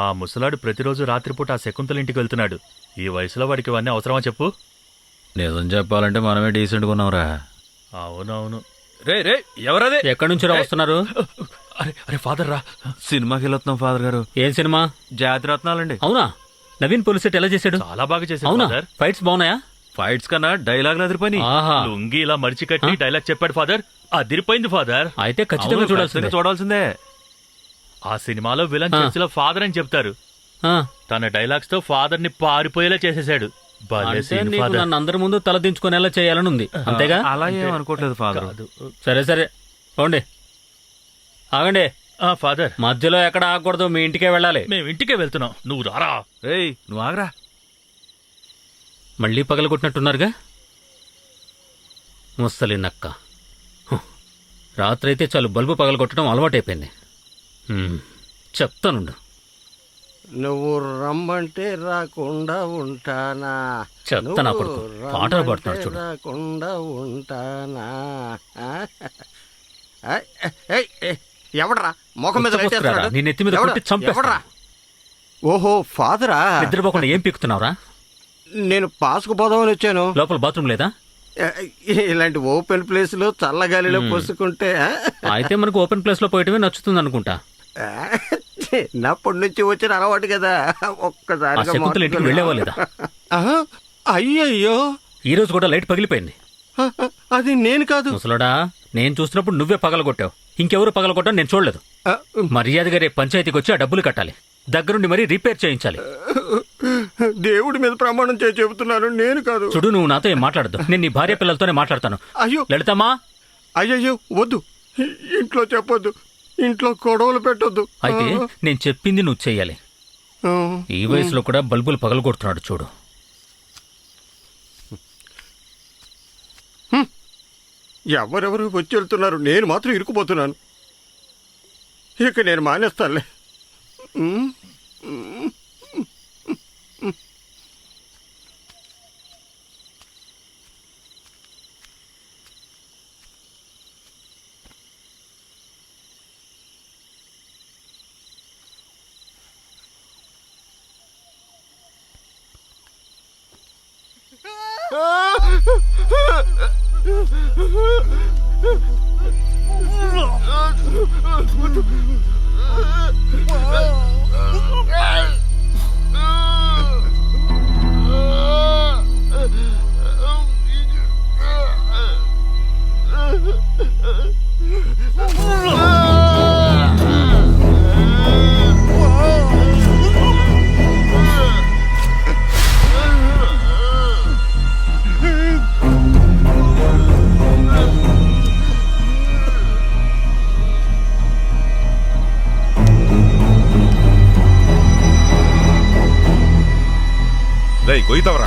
ఆ ముసలాడు ప్రతిరోజు రాత్రిపూట ఆ శకుంతల ఇంటికి వెళ్తున్నాడు. ఈ వయసులో వాడికి ఇవన్నీ అవసరమా చెప్పు? నిజం చెప్పాలంటే మనమే డీసెంట్గా ఉన్నాంరా. అవునవును. రే రే, ఎవరదే? ఎక్కడి నుంచి వస్తున్నారు? అరే అరే ఫాదర్ రా. సినిమాకి వెళ్ళొస్తున్నాం ఫాదర్ గారు. ఏం సినిమా? జాతి రత్నాలండి. అవునా? నవీన్ పోలీసెట్ ఎలా చేశాడు? చాలా బాగా చేశాడు అవునా? ఫాదర్. ఫైట్స్ బాగున్నాయా? ఫైట్స్ కన్నా డైలాగ్ అదిరిపోయి. ఆహా, లుంగి ఇలా మడిచి కట్టి డైలాగ్ చెప్పాడు ఫాదర్. అదిరిపోయింది ఫాదర్. అయితే ఖచ్చితంగా చూడాల్సిందే. చూడాల్సిందే. ఆ సినిమాలో విలన్ చర్చిలో ఫాదర్ అని చెప్తారు. ఆ, తన డైలాగ్స్ తో ఫాదర్ ని పారిపోయేలా చేసేశాడు. భలే అంటే సీన్ నీకు ఫాదర్. నన్ను అందరి ముందు తలదించుకునేలా చేయాలని ఉంది, అంతేగా? అలా ఏం అనుకోవట్లేదు ఫాదర్. కాదు. సరే సరే, పోండి. ఆగండి, ఫాదర్ మధ్యలో ఎక్కడ ఆగకూడదు, మీ ఇంటికే వెళ్ళాలి. మేము ఇంటికే వెళ్తున్నాం, నువ్వు రారా. రేయ్ నువ్వు ఆగరా. మళ్ళీ పగలగొట్టినట్టున్నారుగా ముస్తలి నక్క. రాత్రి అయితే చాలు బల్బు పగలగొట్టడం అలవాటైపోయింది. చెప్తానుండు. నువ్వు రమ్మంటే రాకుండా ఉంటానా? చెప్తా నా కొడుకు పాటలు పాడుతున్నాడు చూడు. రాకుండా ఉంటానా? ఎవడరా ముఖం మీద లైటేస్తున్నాడు? నీ నెత్తి మీద కొట్టి చంపేస్తాను. ఓహో ఫాదరా? నిద్రపోకుండా ఏం పీకుతున్నావురా? నేను పాసుకు పోదామని వచ్చాను. లోపల బాత్రూమ్ లేదా? ఇలాంటి ఓపెన్ ప్లేస్ లో చల్లగాలిలో పోసుకుంటే అయితే మనకు ఓపెన్ ప్లేస్ లో పోయటమే నచ్చుతుంది అనుకుంటా. చిన్నప్పటి నుంచి వచ్చిన అలవాటు కదా. ఒక్కసారి శకుంతల ఇంటికి వెళ్ళేవా లేదా? అయ్యయ్యో, ఈ రోజు కూడా లైట్ పగిలిపోయింది. అది నేను కాదు. ముసలోడా, నేను చూసినప్పుడు నువ్వే పగలగొట్టావు, ఇంకెవరు పగలగొట్టావు నేను చూడలేదు. మర్యాదగా రేపు పంచాయతీకి వచ్చి ఆ డబ్బులు కట్టాలి, దగ్గరుండి మరీ రిపేర్ చేయించాలి. దేవుడి మీద ప్రమాణం చేసి చెబుతున్నాను, నేను కాదు. చూడు, నువ్వు నాతో ఏం మాట్లాడదు, నేను నీ భార్య పిల్లలతోనే మాట్లాడతాను. అయ్యో లలితమ్మా. అయ్యయ్యో వద్దు, ఇంట్లో చెప్పొద్దు, ఇంట్లో గొడవలు పెట్టొద్దు. అయితే నేను చెప్పింది నువ్వు చెయ్యాలి. ఈ వయసులో కూడా బల్బులు పగలగొడుతున్నాడు చూడు. ఎవరెవరు వచ్చి వెళ్తున్నారు, నేను మాత్రం ఇరుక్కుపోతున్నాను. ఇక నేను మానేస్తానులే. కొయ్యతవరా